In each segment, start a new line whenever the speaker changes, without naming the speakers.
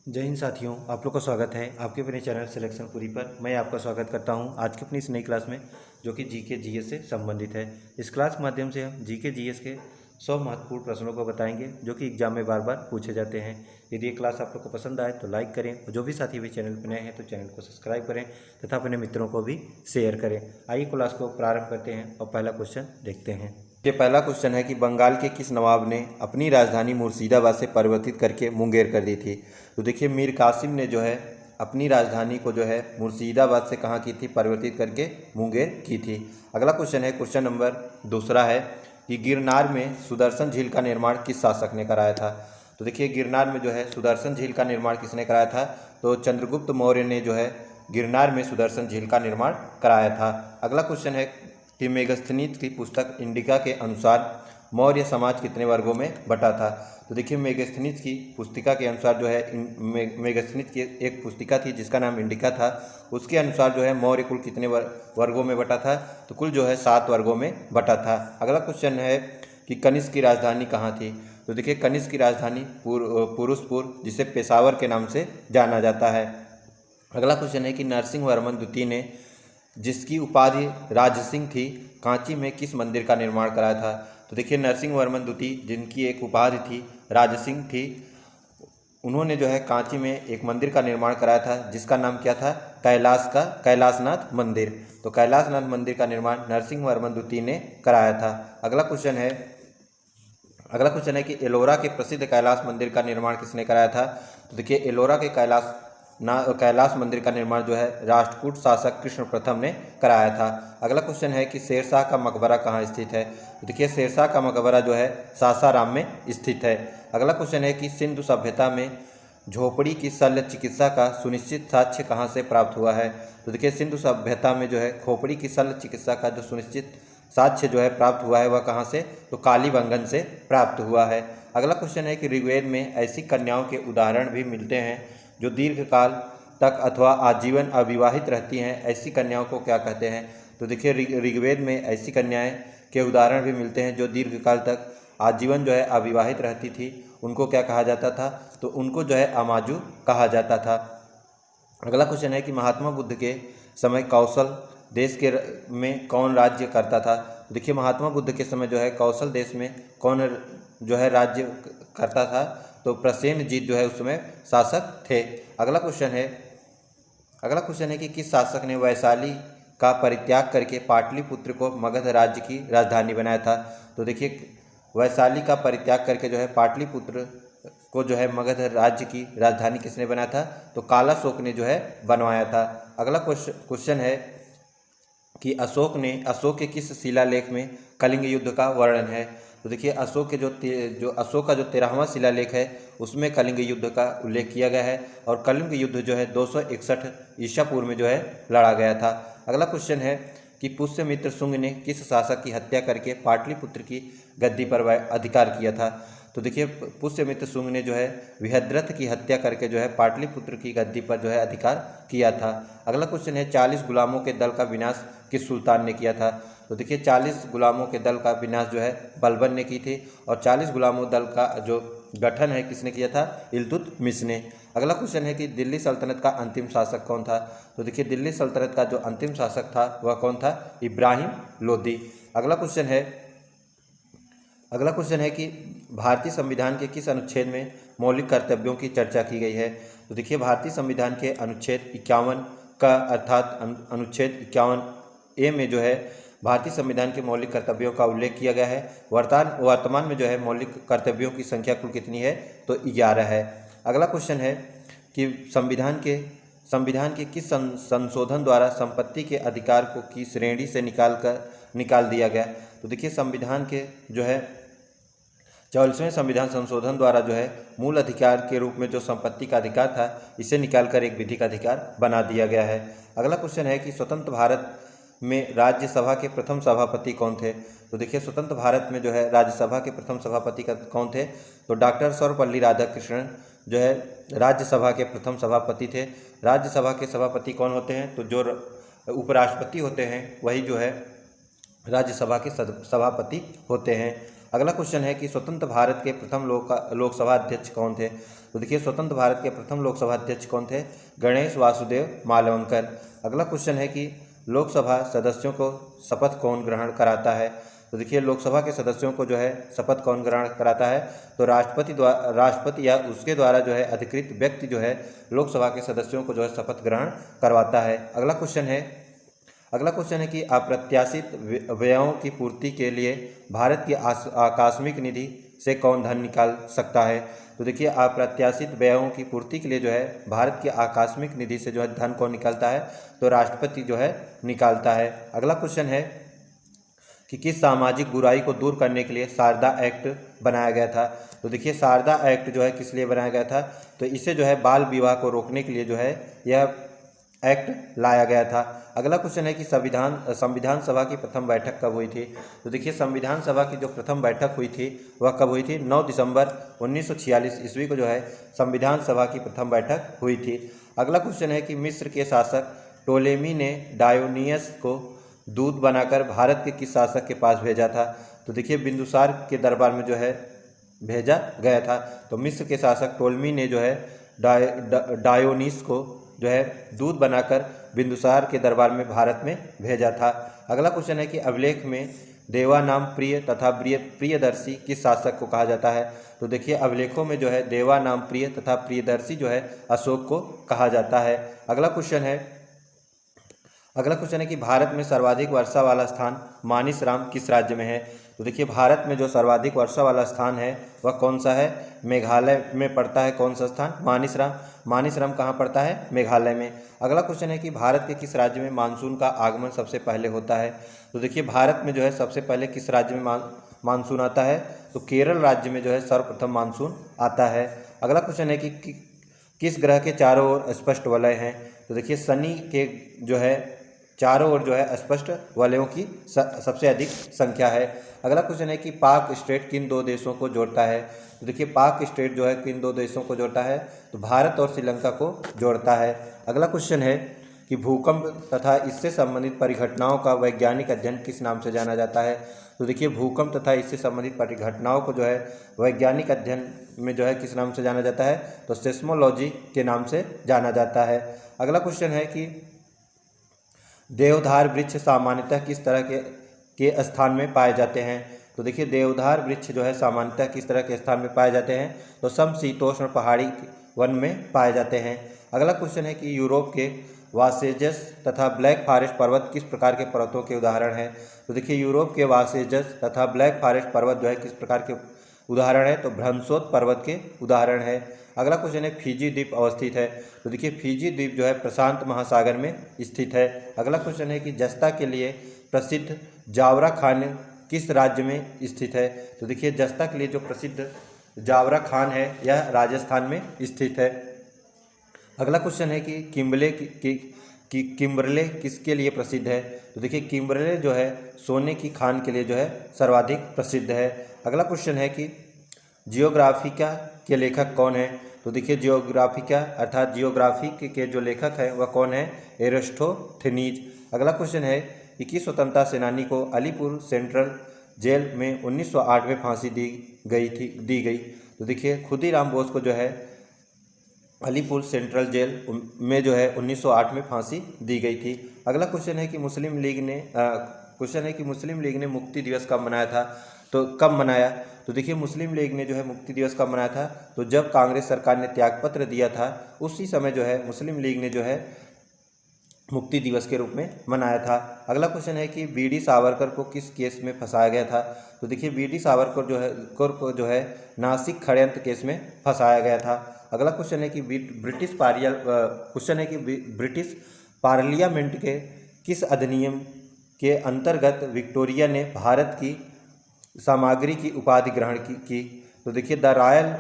जय हिंद साथियों, आप लोग का स्वागत है आपके अपने चैनल सिलेक्शन पूरी पर। मैं आपका स्वागत करता हूं आज की अपनी इस नई क्लास में, जो कि जीके जीएस से संबंधित है। इस क्लास के माध्यम से हम जीके जीएस के 100 महत्वपूर्ण प्रश्नों को बताएंगे, जो कि एग्जाम में बार बार पूछे जाते हैं। यदि ये क्लास आप लोग को पसंद आए तो लाइक करें, और जो भी साथी भी चैनल पर नए हैं तो चैनल को सब्सक्राइब करें तथा अपने मित्रों को भी शेयर करें। आइए क्लास को प्रारंभ करते हैं और पहला क्वेश्चन देखते हैं। ये पहला क्वेश्चन है कि बंगाल के किस नवाब ने अपनी राजधानी मुर्शिदाबाद से परिवर्तित करके मुंगेर कर दी थी। तो देखिए, मीर कासिम ने जो है अपनी राजधानी को जो है मुर्शिदाबाद से कहाँ की थी, परिवर्तित करके मुंगेर की थी। अगला क्वेश्चन है, क्वेश्चन नंबर दूसरा है कि गिरनार में सुदर्शन झील का निर्माण किस शासक ने कराया था। तो देखिए, गिरनार में जो है सुदर्शन झील का निर्माण किसने कराया था, तो चंद्रगुप्त मौर्य ने जो है गिरनार में सुदर्शन झील का निर्माण कराया था। अगला क्वेश्चन है कि मेगस्थनीज की पुस्तक इंडिका के अनुसार मौर्य समाज कितने वर्गों में बटा था। तो देखिए, मेगस्थनीज की पुस्तिका के अनुसार जो है मेगस्थनीज की एक पुस्तिका थी जिसका नाम इंडिका था। उसके अनुसार जो है मौर्य कुल कितने वर्गों में बटा था, तो कुल जो है 7 वर्गों में बटा था। अगला क्वेश्चन है कि कनिष्क की राजधानी कहाँ थी। तो देखिए, कनिष्क की राजधानी पुरुषपुर, जिसे पेशावर के नाम से जाना जाता है। अगला क्वेश्चन है कि नरसिंह वर्मन द्वितीय ने, जिसकी उपाधि राजसिंह थी, कांची में किस मंदिर का निर्माण कराया था। तो देखिए, नरसिंह वर्मन द्वितीय, जिनकी एक उपाधि थी राजसिंह थी, उन्होंने जो है कांची में एक मंदिर का निर्माण कराया था जिसका नाम क्या था, कैलाशनाथ मंदिर। तो कैलाशनाथ मंदिर का निर्माण नरसिंह वर्मन द्वितीय ने कराया था। अगला क्वेश्चन है कि एलोरा के प्रसिद्ध कैलाश मंदिर का निर्माण किसने कराया था। तो देखिए, एलोरा के कैलाश मंदिर का निर्माण जो है राष्ट्रकूट शासक कृष्ण प्रथम ने कराया था। अगला क्वेश्चन है कि शेरशाह का मकबरा कहाँ स्थित है। तो देखिए, शेरशाह का मकबरा जो है सासाराम में स्थित है। अगला क्वेश्चन है कि सिंधु सभ्यता में झोपड़ी की शल्य चिकित्सा का सुनिश्चित साक्ष्य कहाँ से प्राप्त हुआ है। तो देखिए, सिंधु सभ्यता में जो है खोपड़ी की शल्य चिकित्सा का जो सुनिश्चित साक्ष्य जो है प्राप्त हुआ है वह कहाँ से, तो कालीबंगन से प्राप्त हुआ है। अगला क्वेश्चन है कि ऋग्वेद में ऐसी कन्याओं के उदाहरण भी मिलते हैं जो दीर्घकाल तक अथवा आजीवन अविवाहित रहती हैं, ऐसी कन्याओं को क्या कहते हैं। तो देखिए, ऋग्वेद में ऐसी कन्याएं के उदाहरण भी मिलते हैं जो दीर्घकाल तक आजीवन जो है अविवाहित रहती थी, उनको क्या कहा जाता था, तो उनको जो है अमाजू कहा जाता था। अगला क्वेश्चन है कि महात्मा बुद्ध के समय कौशल देश के में कौन राज्य करता था। तो देखिए, महात्मा बुद्ध के समय जो है कौशल देश में कौन जो है राज्य करता था, तो प्रसेनजीत जो है उस समय शासक थे। अगला क्वेश्चन है कि किस शासक ने वैशाली का परित्याग करके पाटलिपुत्र को मगध राज्य की राजधानी बनाया था। तो देखिए, वैशाली का परित्याग करके जो है पाटलिपुत्र को जो है मगध राज्य की राजधानी किसने बनाया था, तो कालाशोक ने जो है बनवाया था। अगला क्वेश्चन है कि अशोक के किस शिलालेख में कलिंग युद्ध का वर्णन है। तो देखिए, अशोक का जो 13वां शिलालेख है उसमें कलिंग युद्ध का उल्लेख किया गया है, और कलिंग युद्ध जो है 261 ईसा पूर्व में जो है लड़ा गया था। अगला क्वेश्चन है कि पुष्यमित्र शुंग ने किस शासक की हत्या करके पाटलिपुत्र की गद्दी पर अधिकार किया था। तो देखिए, पुष्यमित्र शुंग ने जो है विहद्रथ की हत्या करके जो है पाटलिपुत्र की गद्दी पर जो है अधिकार किया था। अगला क्वेश्चन है 40 गुलामों के दल का विनाश किस सुल्तान ने किया था। तो देखिए, 40 गुलामों के दल का विनाश जो है बलबन ने की थी, और 40 गुलामों दल का जो गठन है किसने किया था, इल्तुतमिश ने। अगला क्वेश्चन है कि दिल्ली सल्तनत का अंतिम शासक कौन था। तो देखिए, दिल्ली सल्तनत का जो अंतिम शासक था वह कौन था, इब्राहिम लोदी। अगला क्वेश्चन है कि भारतीय संविधान के किस अनुच्छेद में मौलिक कर्तव्यों की चर्चा की गई है। तो देखिए, भारतीय संविधान के अनुच्छेद 51 का अर्थात अनुच्छेद 51A में जो है भारतीय संविधान के मौलिक कर्तव्यों का उल्लेख किया गया है। वर्तमान में जो है मौलिक कर्तव्यों की संख्या कुल कितनी है, तो 11 है। अगला क्वेश्चन है कि संविधान के किस संशोधन द्वारा संपत्ति के अधिकार को की श्रेणी से निकाल दिया गया। तो देखिए, संविधान के जो है 44वें संविधान संशोधन द्वारा जो है मूल अधिकार के रूप में जो संपत्ति का अधिकार था, इसे निकालकर एक विधिक अधिकार बना दिया गया है। अगला क्वेश्चन है कि स्वतंत्र भारत में राज्यसभा के प्रथम सभापति कौन थे। तो देखिए, स्वतंत्र भारत में जो है राज्यसभा के प्रथम सभापति कौन थे, तो डॉक्टर सर्वपल्ली राधाकृष्णन जो है राज्यसभा के प्रथम सभापति थे। राज्यसभा के सभापति कौन होते हैं, तो जो उपराष्ट्रपति होते हैं वही जो है राज्यसभा के सभापति होते हैं। अगला क्वेश्चन है कि स्वतंत्र भारत के प्रथम लोकसभा अध्यक्ष कौन थे? तो देखिए स्वतंत्र भारत के प्रथम लोकसभा अध्यक्ष कौन थे? गणेश वासुदेव मालवंकर। अगला क्वेश्चन है कि लोकसभा सदस्यों को शपथ कौन ग्रहण कराता है? तो देखिए लोकसभा के सदस्यों को जो है शपथ कौन ग्रहण कराता है? तो राष्ट्रपति या उसके द्वारा जो है अधिकृत व्यक्ति जो है लोकसभा के सदस्यों को जो है शपथ ग्रहण करवाता है। अगला क्वेश्चन है कि अप्रत्याशित व्ययों की पूर्ति के लिए भारत की आकस्मिक निधि से कौन धन निकाल सकता है? तो देखिए अप्रत्याशित व्ययों की पूर्ति के लिए जो है भारत की आकस्मिक निधि से जो है धन कौन निकालता है? तो राष्ट्रपति जो है निकालता है। अगला क्वेश्चन है कि किस सामाजिक बुराई को दूर करने के लिए शारदा एक्ट बनाया गया था? तो देखिए शारदा एक्ट जो है किस लिए बनाया गया था? तो इसे जो है बाल विवाह को रोकने के लिए जो है यह एक्ट लाया गया था। अगला क्वेश्चन है कि संविधान सभा की प्रथम बैठक कब हुई थी? तो देखिए संविधान सभा की जो प्रथम बैठक हुई थी वह कब हुई थी? 9 दिसंबर 1946 ईस्वी को जो है संविधान सभा की प्रथम बैठक हुई थी। अगला क्वेश्चन है कि मिस्र के शासक टोलेमी ने डायोनियस को दूत बनाकर भारत के किस शासक के पास भेजा था? तो देखिए बिंदुसार के दरबार में जो है भेजा गया था। तो मिस्र के शासक टोलेमी ने जो है डायोनिस को जो है दूत बनाकर बिंदुसार के दरबार में भारत में भेजा था। अगला क्वेश्चन है कि अभिलेख में देवानाम प्रिय तथा प्रियदर्शी किस शासक को कहा जाता है? तो देखिए अभिलेखों में जो है देवानाम प्रिय तथा प्रियदर्शी जो है अशोक को कहा जाता है। अगला क्वेश्चन है कि भारत में सर्वाधिक वर्षा वाला स्थान मानिसराम किस राज्य में है? तो देखिए भारत में जो सर्वाधिक वर्षा वाला स्थान है वह कौन सा है? मेघालय में पड़ता है। कौन सा स्थान? मानिसराम कहाँ पड़ता है? मेघालय में। अगला क्वेश्चन है कि भारत के किस राज्य में मानसून का आगमन सबसे पहले होता है? तो देखिए भारत में जो है सबसे पहले किस राज्य में मानसून आता है? तो केरल राज्य में जो है सर्वप्रथम मानसून आता है। अगला क्वेश्चन है कि किस ग्रह के चारों ओर स्पष्ट वलय हैं? तो देखिए शनि के जो है चारों ओर जो है स्पष्ट वलयों की सबसे अधिक संख्या है। अगला क्वेश्चन है कि पाक स्टेट किन दो देशों को जोड़ता है? तो देखिए पाक स्टेट जो है किन दो देशों को जोड़ता है? तो भारत और श्रीलंका को जोड़ता है। अगला क्वेश्चन है कि भूकंप तथा इससे संबंधित परिघटनाओं का वैज्ञानिक अध्ययन किस नाम से जाना जाता है? तो देखिए भूकंप तथा इससे संबंधित परिघटनाओं को जो है वैज्ञानिक अध्ययन में जो है किस नाम से जाना जाता है? तो सेस्मोलॉजी के नाम से जाना जाता है। अगला क्वेश्चन है कि देवदार वृक्ष सामान्यतः किस तरह के स्थान में पाए जाते हैं? तो देखिए देवदार वृक्ष जो है सामान्यतः किस तरह के स्थान में पाए जाते हैं? तो समशीतोष्ण पहाड़ी वन में पाए जाते हैं। अगला क्वेश्चन है कि यूरोप के वासेजस तथा ब्लैक फॉरेस्ट पर्वत किस प्रकार के पर्वतों के उदाहरण हैं? तो देखिए यूरोप के वासेजस तथा ब्लैक फॉरेस्ट पर्वत जो है किस प्रकार के उदाहरण है? तो भ्रमशोत पर्वत के उदाहरण है। अगला क्वेश्चन है फिजी द्वीप अवस्थित है? तो देखिए फिजी द्वीप जो है प्रशांत महासागर में स्थित है। अगला क्वेश्चन है कि जस्ता के लिए प्रसिद्ध जावरा खान किस राज्य में स्थित है? तो देखिए जस्ता के लिए जो प्रसिद्ध जावरा खान है यह राजस्थान में स्थित है। अगला क्वेश्चन है कि किम्बरले किसके लिए प्रसिद्ध है? तो देखिए किम्बरले जो है सोने की खान के लिए जो है सर्वाधिक प्रसिद्ध है। अगला क्वेश्चन है कि जियोग्राफिका के लेखक कौन है? तो देखिए जियोग्राफिका अर्थात जियोग्राफी के जो लेखक है वह कौन है? एरिस्टोथेनीज। अगला क्वेश्चन है कि किस स्वतंत्रता सेनानी को अलीपुर सेंट्रल जेल में 1908 में फांसी दी गई? तो देखिए खुदीराम बोस को जो है अलीपुर सेंट्रल जेल में जो है 1908 में फांसी दी गई थी। अगला क्वेश्चन है कि मुस्लिम लीग ने मुक्ति दिवस कब मनाया था? तो कब मनाया? तो देखिए मुस्लिम लीग ने जो है मुक्ति दिवस कब मनाया था? तो जब कांग्रेस सरकार ने त्यागपत्र दिया था उसी समय जो है मुस्लिम लीग ने जो है मुक्ति दिवस के रूप में मनाया था। अगला क्वेश्चन है कि बी डी सावरकर को किस केस में फंसाया गया था? तो देखिए बी डी सावरकर को जो है नासिक षड्यंत्र केस में फंसाया गया था। अगला क्वेश्चन है कि ब्रिटिश पार्लियामेंट के किस अधिनियम के अंतर्गत विक्टोरिया ने भारत की सामग्री की उपाधि ग्रहण की? तो देखिए द रॉयल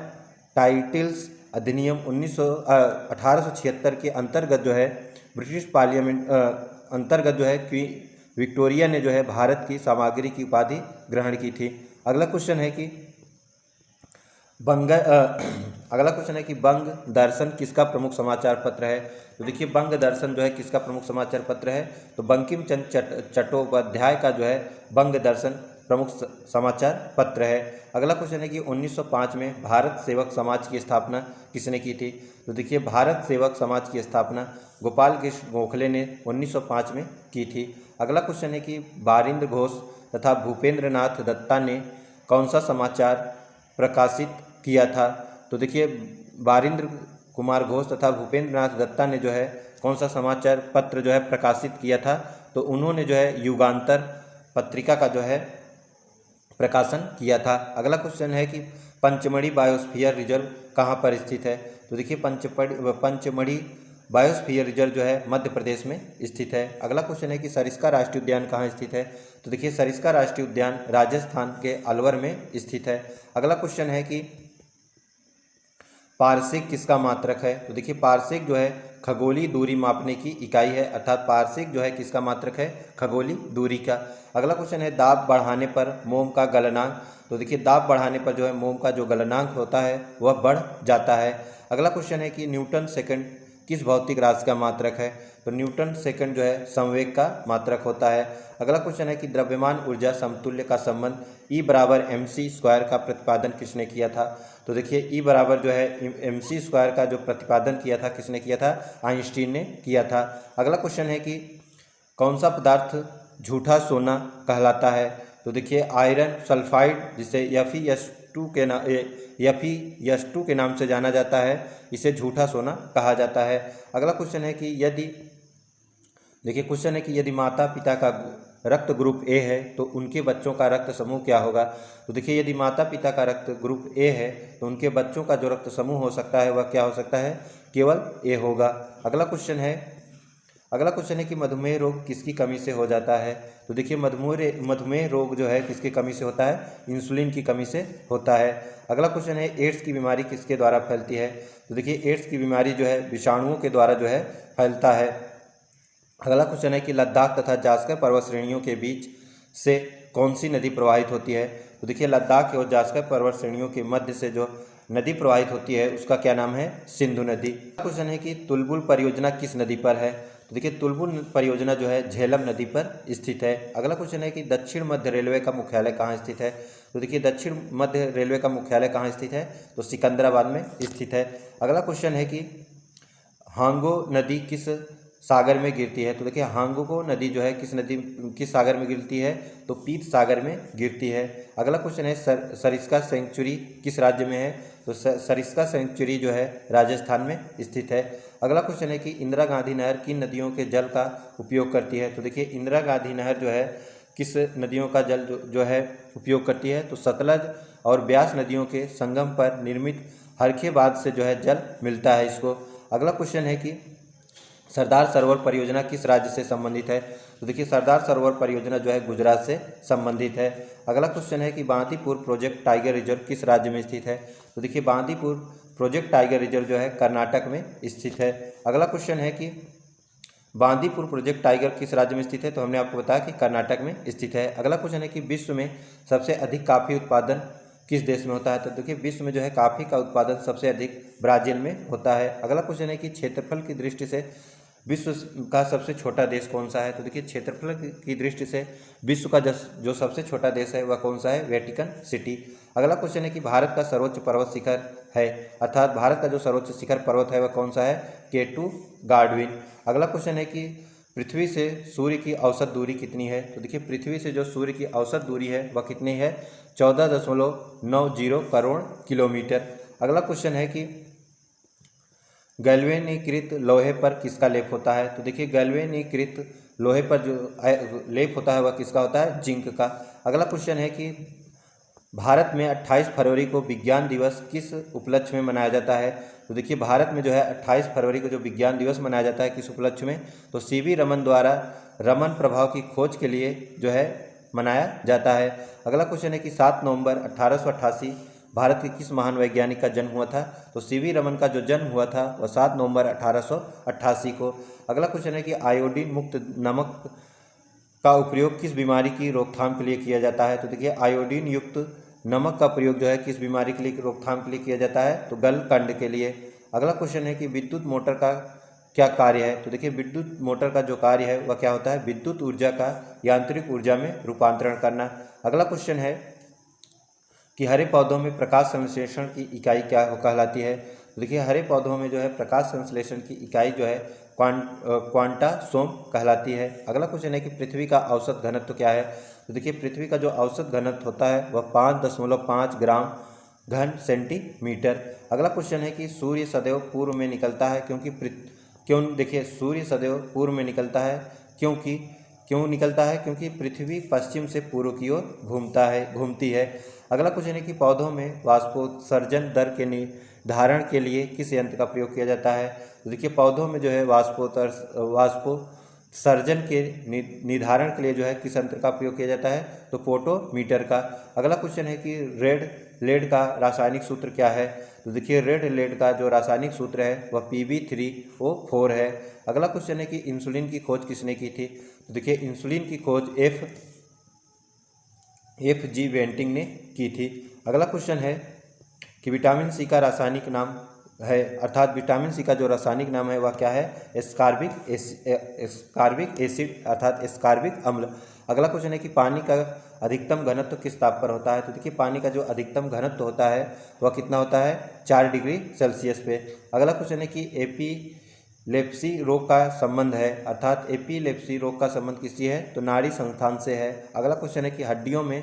टाइटल्स अधिनियम 1876 के अंतर्गत जो है ब्रिटिश पार्लियामेंट अंतर्गत जो है कि विक्टोरिया ने जो है भारत की सामग्री की उपाधि ग्रहण की थी। अगला क्वेश्चन है कि बंग दर्शन किसका प्रमुख समाचार पत्र है? तो देखिए बंग दर्शन जो है किसका प्रमुख समाचार पत्र है? तो बंकिम चंद्र चट्टोपाध्याय का जो है बंग दर्शन प्रमुख समाचार पत्र है। अगला क्वेश्चन है कि 1905 में भारत सेवक समाज की स्थापना किसने की थी? तो देखिए भारत सेवक समाज की स्थापना गोपाल कृष्ण गोखले ने 1905 में की थी। अगला क्वेश्चन है कि बारिंद्र घोष तथा भूपेंद्र नाथ दत्ता ने कौन सा समाचार प्रकाशित किया था? तो देखिए बारिंद्र कुमार घोष तथा भूपेंद्र नाथ दत्ता ने जो है कौन सा समाचार पत्र जो है प्रकाशित किया था? तो उन्होंने जो है युगांतर पत्रिका का जो है प्रकाशन किया था। अगला क्वेश्चन है कि पंचमढ़ी बायोस्फीयर रिजर्व कहाँ पर स्थित है? तो देखिए पंचमढ़ी बायोस्फीयर रिजर्व जो है मध्य प्रदेश में स्थित है। अगला क्वेश्चन है कि सरिस्का राष्ट्रीय उद्यान कहाँ स्थित है? तो देखिए सरिस्का राष्ट्रीय उद्यान राजस्थान के अलवर में स्थित है। अगला क्वेश्चन है कि पारसेक किसका मात्रक है? तो देखिए पारसेक जो है खगोलीय दूरी मापने की इकाई है, अर्थात पारसेक जो है किसका मात्रक है? खगोलीय दूरी का। अगला क्वेश्चन है दाब बढ़ाने पर मोम का गलनांक। तो देखिए दाब बढ़ाने पर जो है मोम का जो गलनांक होता है वह बढ़ जाता है। अगला क्वेश्चन है कि न्यूटन सेकंड किस भौतिक राशि का मात्रक है? तो न्यूटन सेकंड जो है संवेग का मात्रक होता है। अगला क्वेश्चन है कि द्रव्यमान ऊर्जा समतुल्य का संबंध E बराबर mc² का प्रतिपादन किसने किया था? तो देखिए E बराबर जो है mc² का जो प्रतिपादन किया था किसने किया था? आइंस्टीन ने किया था। अगला क्वेश्चन है कि कौन सा पदार्थ झूठा सोना कहलाता है? तो देखिए आयरन सल्फाइड जिसे Fe2 के नाम से जाना जाता है, इसे झूठा सोना कहा जाता है। अगला क्वेश्चन है कि यदि माता पिता का रक्त ग्रुप ए है तो उनके बच्चों का रक्त समूह क्या होगा? तो देखिए यदि माता पिता का रक्त ग्रुप ए है तो उनके बच्चों का जो रक्त समूह हो सकता है वह क्या हो सकता है? केवल ए होगा। अगला क्वेश्चन है कि मधुमेह रोग किसकी कमी से हो जाता है? तो देखिए मधुमेह रोग जो है किसकी कमी से होता है? इंसुलिन की कमी से होता है। अगला क्वेश्चन है एड्स की बीमारी किसके द्वारा फैलती है? तो देखिए एड्स की बीमारी जो है विषाणुओं के द्वारा जो है फैलता है। अगला क्वेश्चन है कि लद्दाख तथा जास्कर पर्वत श्रेणियों के बीच से कौन सी नदी प्रवाहित होती है? तो देखिए लद्दाख और जास्कर पर्वत श्रेणियों के मध्य से जो नदी प्रवाहित होती है उसका क्या नाम है? सिंधु नदी। क्वेश्चन है कि तुलबुल परियोजना किस नदी पर है? तो देखिए तुलबुल परियोजना जो है झेलम नदी पर स्थित है। अगला क्वेश्चन है कि दक्षिण मध्य रेलवे का मुख्यालय कहाँ स्थित है? तो देखिए दक्षिण मध्य रेलवे का मुख्यालय कहाँ स्थित है? तो सिकंदराबाद में स्थित है। अगला क्वेश्चन है कि हांगो नदी किस सागर में गिरती है? तो देखिए हांगो नदी जो है किस सागर में गिरती है? तो पीत सागर में गिरती है। अगला क्वेश्चन है सरिस्का सेंचुरी किस राज्य में है? तो सरिस्का सेंचुरी जो है राजस्थान में स्थित है। अगला क्वेश्चन है कि इंदिरा गांधी नहर किन नदियों के जल का उपयोग करती है? तो देखिए इंदिरा गांधी नहर जो है किस नदियों का जल जो है उपयोग करती है? तो सतलज और ब्यास नदियों के संगम पर निर्मित हरखे बांध से जो है जल मिलता है इसको। अगला क्वेश्चन है कि सरदार सरोवर परियोजना किस राज्य से संबंधित है? तो देखिए सरदार सरोवर परियोजना जो है गुजरात से संबंधित है। अगला क्वेश्चन है कि बांदीपुर प्रोजेक्ट टाइगर रिजर्व किस राज्य में स्थित है? तो देखिए बांदीपुर प्रोजेक्ट टाइगर रिजर्व जो है कर्नाटक में स्थित है। अगला क्वेश्चन है कि बांदीपुर प्रोजेक्ट टाइगर किस राज्य में स्थित है? तो हमने आपको बताया कि कर्नाटक में स्थित है। अगला क्वेश्चन है कि विश्व में सबसे अधिक कॉफ़ी उत्पादन किस देश में होता है? तो देखिए विश्व में जो है कॉफ़ी का उत्पादन सबसे अधिक ब्राज़ील में होता है। अगला क्वेश्चन है कि क्षेत्रफल की दृष्टि से विश्व का सबसे छोटा देश कौन सा है? तो देखिए क्षेत्रफल की दृष्टि से विश्व का जो सबसे छोटा देश है वह कौन सा है? Vatican city. अगला क्वेश्चन है कि भारत का सर्वोच्च पर्वत शिखर है, अर्थात भारत का जो सर्वोच्च शिखर पर्वत है वह कौन सा है? K2 Godwin. अगला क्वेश्चन है कि पृथ्वी से सूर्य की औसत दूरी कितनी है? तो देखिए पृथ्वी से जो सूर्य की औसत दूरी है वह कितनी है? 14.90 करोड़ किलोमीटर। अगला क्वेश्चन है कि गैल्वेनीकृत लोहे पर किसका लेप होता है? तो देखिए गैल्वेनीकृत लोहे पर जो लेप होता है वह किसका होता है? जिंक का। अगला क्वेश्चन है कि भारत में 28 फरवरी को विज्ञान दिवस किस उपलक्ष्य में मनाया जाता है? तो देखिए भारत में जो है 28 फरवरी को जो विज्ञान दिवस मनाया जाता है किस उपलक्ष्य में? तो सीवी रमन द्वारा रमन प्रभाव की खोज के लिए जो है मनाया जाता है। अगला क्वेश्चन है कि 7 नवंबर 1888 भारत के किस महान वैज्ञानिक का जन्म हुआ था? तो सीवी रमन का जो जन्म हुआ था वह 7 नवंबर 1888 को। अगला क्वेश्चन है कि आयोडीन मुक्त नमक का उपयोग किस बीमारी की रोकथाम के लिए किया जाता है? तो देखिए आयोडीन युक्त नमक का प्रयोग जो है किस बीमारी के लिए रोकथाम के लिए किया जाता है? तो गलकंड के लिए। अगला क्वेश्चन है कि विद्युत मोटर का क्या कार्य है? तो देखिए विद्युत मोटर का जो कार्य है वह क्या होता है? विद्युत ऊर्जा का यांत्रिक ऊर्जा में रूपांतरण करना। अगला क्वेश्चन है कि हरे पौधों में प्रकाश संश्लेषण की इकाई क्या कहलाती है? तो देखिए हरे पौधों में जो है प्रकाश संश्लेषण की इकाई जो है क्वांटा सोम कहलाती है। अगला क्वेश्चन है कि पृथ्वी का औसत घनत्व क्या है? तो देखिए पृथ्वी का जो औसत घनत्व होता है वह 5.5 ग्राम घन सेंटीमीटर। अगला क्वेश्चन है कि सूर्य सदैव पूर्व में निकलता है क्यों? देखिए सूर्य सदैव पूर्व में निकलता है क्यों निकलता है? क्योंकि पृथ्वी पश्चिम से पूर्व की ओर घूमती है। अगला क्वेश्चन है कि पौधों में वाष्पोत्सर्जन दर के निर्धारण के लिए किस यंत्र का प्रयोग किया जाता है? तो देखिए पौधों में जो है वाष्पोत्सर्जन के निर्धारण के लिए जो है किस यंत्र का प्रयोग किया जाता है? तो पोटोमीटर का। अगला क्वेश्चन है कि रेड लेड का रासायनिक सूत्र क्या है? तो देखिए रेड लेड का जो रासायनिक सूत्र है वह Pb3O4 है। अगला क्वेश्चन है कि इंसुलिन की खोज किसने की थी? तो देखिए इंसुलिन की खोज F.G. वेंटिंग ने की थी। अगला क्वेश्चन है कि विटामिन सी का रासायनिक नाम है, अर्थात विटामिन सी का जो रासायनिक नाम है वह क्या है? एस्कॉर्बिक एसिड अर्थात एस्कॉर्बिक अम्ल। अगला क्वेश्चन है कि पानी का अधिकतम घनत्व किस ताप पर होता है? तो देखिए पानी का जो अधिकतम घनत्व होता है वह कितना होता है? 4 डिग्री सेल्सियस पे। अगला क्वेश्चन है कि एपिलेप्सी रोग का संबंध है, अर्थात एपिलेप्सी रोग का संबंध किससे है? तो नाड़ी संस्थान से है। अगला क्वेश्चन है कि हड्डियों में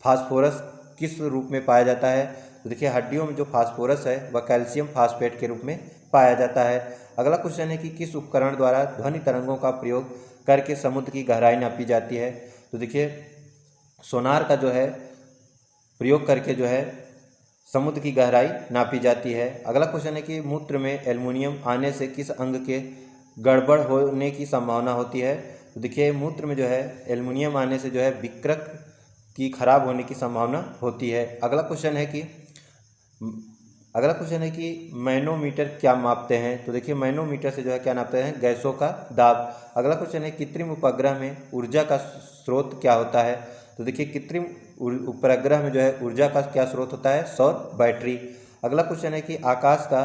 फास्फोरस किस रूप में पाया जाता है? तो देखिए हड्डियों में जो फास्फोरस है वह कैल्शियम फास्फेट के रूप में पाया जाता है। अगला क्वेश्चन है कि किस उपकरण द्वारा ध्वनि तरंगों का प्रयोग करके समुद्र की गहराई नापी जाती है? तो देखिए सोनार का जो है प्रयोग करके जो है समुद्र की गहराई नापी जाती है। अगला क्वेश्चन है कि मूत्र में एल्युमिनियम आने से किस अंग के गड़बड़ होने की संभावना होती है? तो देखिए मूत्र में जो है एल्युमिनियम आने से जो है विकृत की खराब होने की संभावना होती है। अगला क्वेश्चन है कि मैनोमीटर क्या मापते हैं? तो देखिए मैनोमीटर से जो है क्या नापते हैं? गैसों का दाब। अगला क्वेश्चन है कृत्रिम उपग्रह में ऊर्जा का स्रोत क्या होता है? तो देखिए कृत्रिम उपग्रह में जो है ऊर्जा का क्या स्रोत होता है? सौर बैटरी। अगला क्वेश्चन है कि आकाश का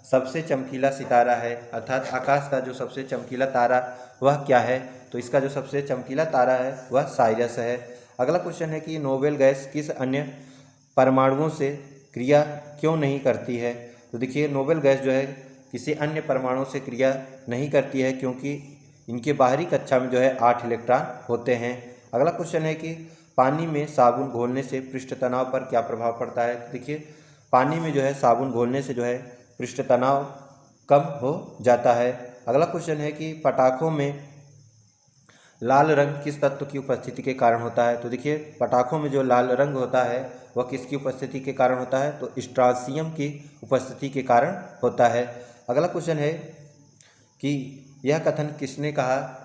सबसे चमकीला सितारा है, अर्थात आकाश का जो सबसे चमकीला तारा वह क्या है? तो इसका जो सबसे चमकीला तारा है वह साइरस है। अगला क्वेश्चन है कि नोबेल गैस किस अन्य परमाणुओं से क्रिया क्यों नहीं करती है? तो देखिए नोबेल गैस जो है किसी अन्य परमाणु से क्रिया नहीं करती है क्योंकि इनके बाहरी कक्षा में जो है 8 इलेक्ट्रॉन होते हैं। अगला क्वेश्चन है कि पानी में साबुन घोलने से पृष्ठ तनाव पर क्या प्रभाव पड़ता है? तो देखिए पानी में जो है साबुन घोलने से जो है पृष्ठ तनाव कम हो जाता है। अगला क्वेश्चन है कि पटाखों में लाल रंग किस तत्व की उपस्थिति के कारण होता है? तो देखिए पटाखों में जो लाल रंग होता है वह किसकी उपस्थिति के कारण होता है? तो स्ट्रांसियम की उपस्थिति के कारण होता है। अगला क्वेश्चन है कि यह कथन किसने कहा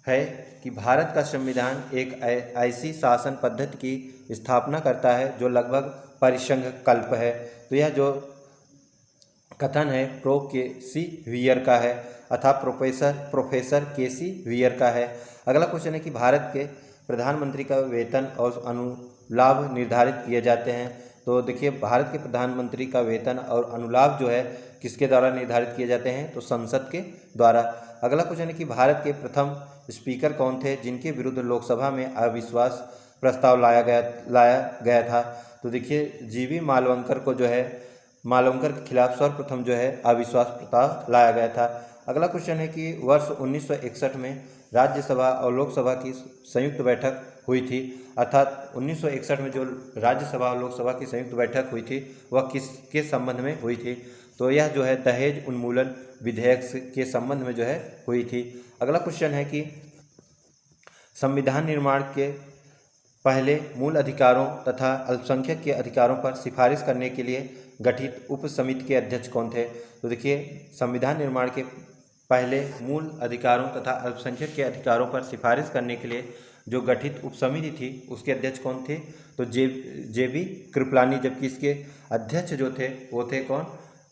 है कि भारत का संविधान एक ऐसी शासन पद्धति की स्थापना करता है जो लगभग परिसंघ कल्प है? तो यह जो कथन है के.सी. वियर का है, अर्थात प्रोफेसर के.सी. वियर का है। अगला क्वेश्चन है कि भारत के प्रधानमंत्री का वेतन और अनुलाभ निर्धारित किए जाते हैं। तो देखिए भारत के प्रधानमंत्री का वेतन और अनुलाभ जो है किसके द्वारा निर्धारित किए जाते हैं? तो संसद के द्वारा। अगला क्वेश्चन है कि भारत के प्रथम स्पीकर कौन थे जिनके विरुद्ध लोकसभा में अविश्वास प्रस्ताव लाया गया था? तो देखिए जीवी मालवंकर को जो है मालवंकर के खिलाफ सर्वप्रथम जो है अविश्वास प्रस्ताव लाया गया था। अगला क्वेश्चन है कि वर्ष 1961 में राज्यसभा और लोकसभा की संयुक्त बैठक हुई थी, अर्थात 1961 में जो राज्यसभा और लोकसभा की संयुक्त बैठक हुई थी वह किसके संबंध में हुई थी? तो यह जो है दहेज उन्मूलन विधेयक के संबंध में जो है हुई थी। अगला क्वेश्चन है कि संविधान निर्माण के पहले मूल अधिकारों तथा अल्पसंख्यक के अधिकारों पर सिफारिश करने के लिए गठित उप समिति के अध्यक्ष कौन थे? तो देखिए संविधान निर्माण के पहले मूल अधिकारों तथा अल्पसंख्यक के अधिकारों पर सिफारिश करने के लिए जो गठित उप समिति थी उसके अध्यक्ष कौन थे? तो जे.बी. कृपलानी, जबकि इसके अध्यक्ष जो थे वो थे कौन?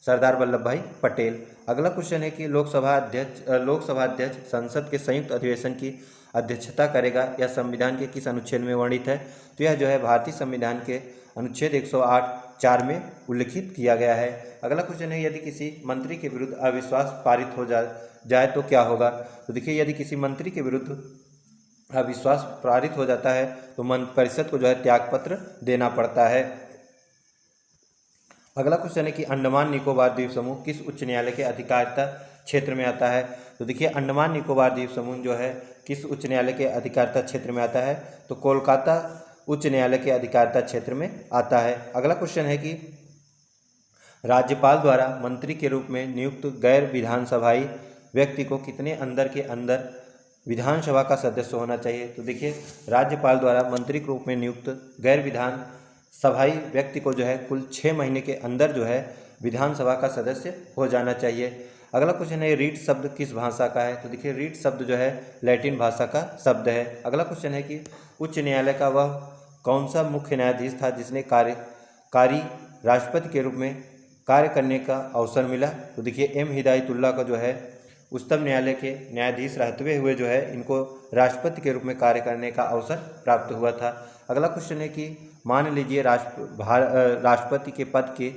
सरदार वल्लभ भाई पटेल। अगला क्वेश्चन है कि लोकसभा अध्यक्ष संसद के संयुक्त अधिवेशन की अध्यक्षता करेगा, यह संविधान के किस अनुच्छेद में वर्णित है? तो यह जो है भारतीय संविधान के अनुच्छेद 108 4 में उल्लिखित किया गया है। अगला क्वेश्चन है, यदि किसी मंत्री के विरुद्ध अविश्वास पारित हो जाए तो क्या होगा। तो देखिए, यदि किसी मंत्री के विरुद्ध अविश्वास पारित हो जाता है तो मंत्रिपरिषद परिषद को जो है त्यागपत्र देना पड़ता है। अगला क्वेश्चन है कि अंडमान निकोबार द्वीप समूह किस उच्च न्यायालय के अधिकारिता क्षेत्र में आता है। तो देखिए, अंडमान निकोबार द्वीप समूह जो है किस उच्च न्यायालय के अधिकारिता क्षेत्र में आता है, तो कोलकाता उच्च न्यायालय के अधिकारिता क्षेत्र में आता है। अगला क्वेश्चन है कि राज्यपाल द्वारा मंत्री के रूप में नियुक्त गैर विधानसभाई व्यक्ति को कितने अंदर के अंदर विधानसभा का सदस्य होना चाहिए। तो देखिए, राज्यपाल द्वारा मंत्री के रूप में नियुक्त गैर विधानसभाई व्यक्ति को जो है कुल 6 महीने के अंदर जो है विधानसभा का सदस्य हो जाना चाहिए। अगला क्वेश्चन है, रीट शब्द किस भाषा का है। तो देखिए, रीट शब्द जो है लैटिन भाषा का शब्द है। अगला क्वेश्चन है कि उच्च न्यायालय का वह कौन सा मुख्य न्यायाधीश था जिसने कार्यकारी राष्ट्रपति के रूप में कार्य करने का अवसर मिला। तो देखिए, एम हिदायतुल्लाह का जो है उच्चतम न्यायालय के न्यायाधीश रहते हुए जो है इनको राष्ट्रपति के रूप में कार्य करने का अवसर प्राप्त हुआ था। अगला क्वेश्चन है कि मान लीजिए राष्ट्रपति के पद के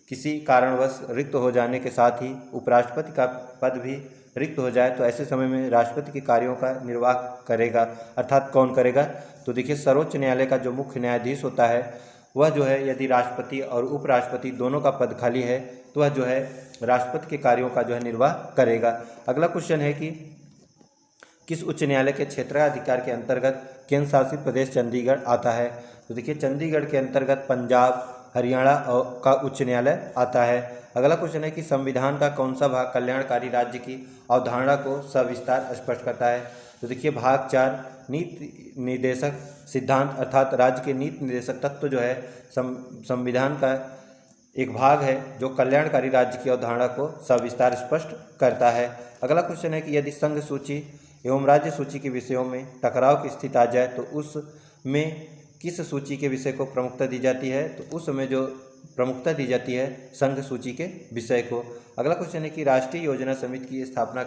किसी कारणवश रिक्त हो जाने के साथ ही उपराष्ट्रपति का पद भी रिक्त हो जाए, तो ऐसे समय में राष्ट्रपति के कार्यों का निर्वाह करेगा, अर्थात कौन करेगा। तो देखिए, सर्वोच्च न्यायालय का जो मुख्य न्यायाधीश होता है वह जो है यदि राष्ट्रपति और उपराष्ट्रपति दोनों का पद खाली है तो वह जो है राष्ट्रपति के कार्यों का जो है निर्वाह करेगा। अगला क्वेश्चन है कि किस उच्च न्यायालय के क्षेत्राधिकार के अंतर्गत केंद्र शासित प्रदेश चंडीगढ़ आता है। तो देखिए, चंडीगढ़ के अंतर्गत पंजाब हरियाणा का उच्च न्यायालय आता है। अगला क्वेश्चन है कि संविधान का कौन सा भाग कल्याणकारी राज्य की अवधारणा को सविस्तार स्पष्ट करता है। तो देखिए, भाग 4 नीति निर्देशक सिद्धांत अर्थात राज्य के नीति निर्देशक तत्व जो है संविधान का एक भाग है जो कल्याणकारी राज्य की अवधारणा को सविस्तार स्पष्ट करता है। अगला क्वेश्चन है कि यदि संघ सूची एवं राज्य सूची के विषयों में टकराव की स्थिति आ जाए तो उसमें किस सूची के विषय को प्रमुखता दी जाती है। तो उस समय जो प्रमुखता दी जाती है संघ सूची के विषय को। अगला क्वेश्चन है कि राष्ट्रीय योजना समिति की स्थापना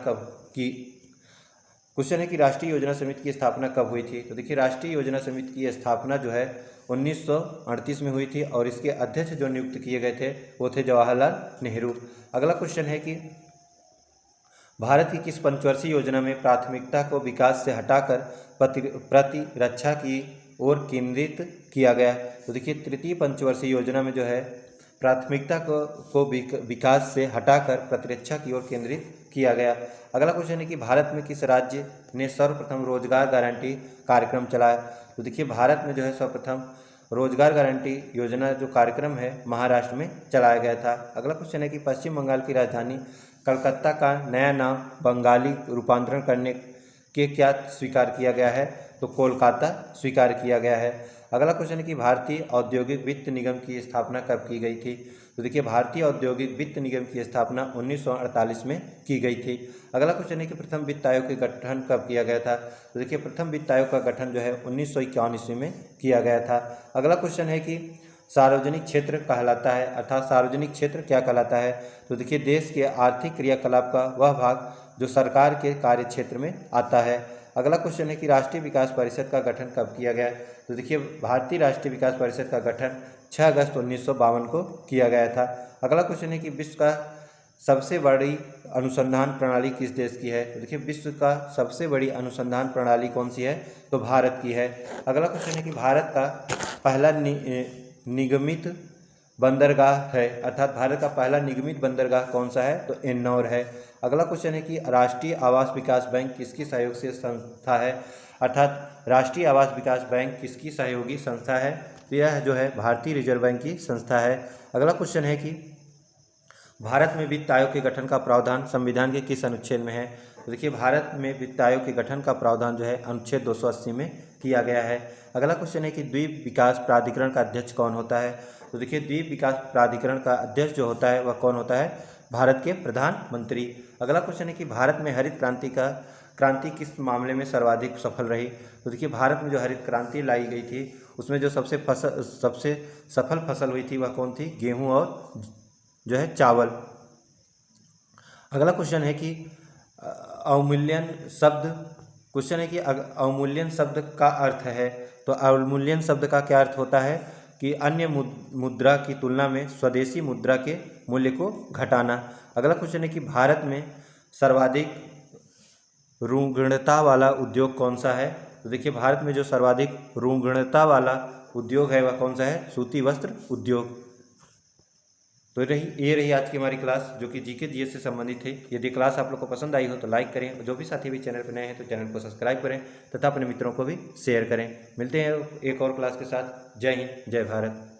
कब हुई थी। तो देखिए, राष्ट्रीय योजना समिति की स्थापना जो है 1938 में हुई थी और इसके अध्यक्ष जो नियुक्त किए गए थे वो थे जवाहरलाल नेहरू। अगला क्वेश्चन है कि भारत की किस पंचवर्षीय योजना में प्राथमिकता को विकास से हटाकर प्रतिरक्षा की ओर केंद्रित किया गया। तो देखिए, तृतीय पंचवर्षीय योजना में जो है प्राथमिकता को विकास से हटाकर प्रतिरक्षा की ओर केंद्रित किया गया। अगला क्वेश्चन है कि भारत में किस राज्य ने सर्वप्रथम रोजगार गारंटी कार्यक्रम चलाया। तो देखिए, भारत में जो है सर्वप्रथम रोजगार गारंटी योजना जो कार्यक्रम है महाराष्ट्र में चलाया गया था। अगला क्वेश्चन है कि पश्चिम बंगाल की राजधानी कलकत्ता का नया नाम बंगाली रूपांतरण करने के क्या स्वीकार किया गया है। तो कोलकाता स्वीकार किया गया है। अगला क्वेश्चन है कि भारतीय औद्योगिक वित्त निगम की स्थापना कब की गई थी। तो देखिए, भारतीय औद्योगिक वित्त निगम की स्थापना 1948 में की गई थी। अगला क्वेश्चन है कि प्रथम वित्त आयोग का गठन कब किया गया था। तो देखिए, प्रथम वित्त आयोग का गठन जो है 1951 ईस्वी में किया गया था। अगला क्वेश्चन है कि सार्वजनिक क्षेत्र कहलाता है, अर्थात सार्वजनिक क्षेत्र क्या कहलाता है। तो देखिए, देश के आर्थिक क्रियाकलाप का वह भाग जो सरकार के कार्य क्षेत्र में आता है। अगला क्वेश्चन है कि राष्ट्रीय विकास परिषद का गठन कब किया गया। तो देखिए, भारतीय राष्ट्रीय विकास परिषद का गठन 6 अगस्त 1952 को किया गया था। अगला क्वेश्चन है कि विश्व का सबसे बड़ी अनुसंधान प्रणाली किस देश की है। तो देखिए, विश्व का सबसे बड़ी अनुसंधान प्रणाली कौन सी है, तो भारत की है। अगला क्वेश्चन है कि भारत का पहला निगमित बंदरगाह है, अर्थात भारत का पहला निगमित बंदरगाह कौन सा है, तो इंदौर है। अगला क्वेश्चन है कि राष्ट्रीय आवास विकास बैंक किसकी सहयोग से संस्था है, अर्थात राष्ट्रीय आवास विकास बैंक किसकी सहयोगी संस्था है। तो यह जो है भारतीय रिजर्व बैंक की संस्था है। अगला क्वेश्चन है कि भारत में वित्त आयोग के गठन का प्रावधान संविधान के किस अनुच्छेद में है। तो देखिए, भारत में वित्त आयोग के गठन का प्रावधान जो है अनुच्छेद 280 में किया गया है। अगला क्वेश्चन है कि द्वीप विकास प्राधिकरण का अध्यक्ष कौन होता है। तो देखिए, द्वीप विकास प्राधिकरण का अध्यक्ष जो होता है वह कौन होता है, भारत के प्रधानमंत्री। अगला क्वेश्चन है कि भारत में हरित क्रांति किस मामले में सर्वाधिक सफल रही। तो देखिए, भारत में जो हरित क्रांति लाई गई थी उसमें जो सबसे सफल फसल हुई थी वह कौन थी, गेहूँ और जो है चावल। अगला क्वेश्चन है कि अवमूल्यन शब्द का अर्थ है। तो अवमूल्यन शब्द का क्या अर्थ होता है, कि अन्य मुद्रा की तुलना में स्वदेशी मुद्रा के मूल्य को घटाना। अगला क्वेश्चन है कि भारत में सर्वाधिक ऋणग्रहणता वाला उद्योग कौन सा है। तो देखिए भारत में जो सर्वाधिक ऋणग्रहणता वाला उद्योग है वह कौन सा है, सूती वस्त्र उद्योग। तो ये रही आज की हमारी क्लास जो कि जीके जीएस से संबंधित है। यदि क्लास आप लोग को पसंद आई हो तो लाइक करें, जो भी साथी भी चैनल पर नए हैं तो चैनल को सब्सक्राइब करें तथा अपने मित्रों को भी शेयर करें। मिलते हैं एक और क्लास के साथ। जय हिंद, जय भारत।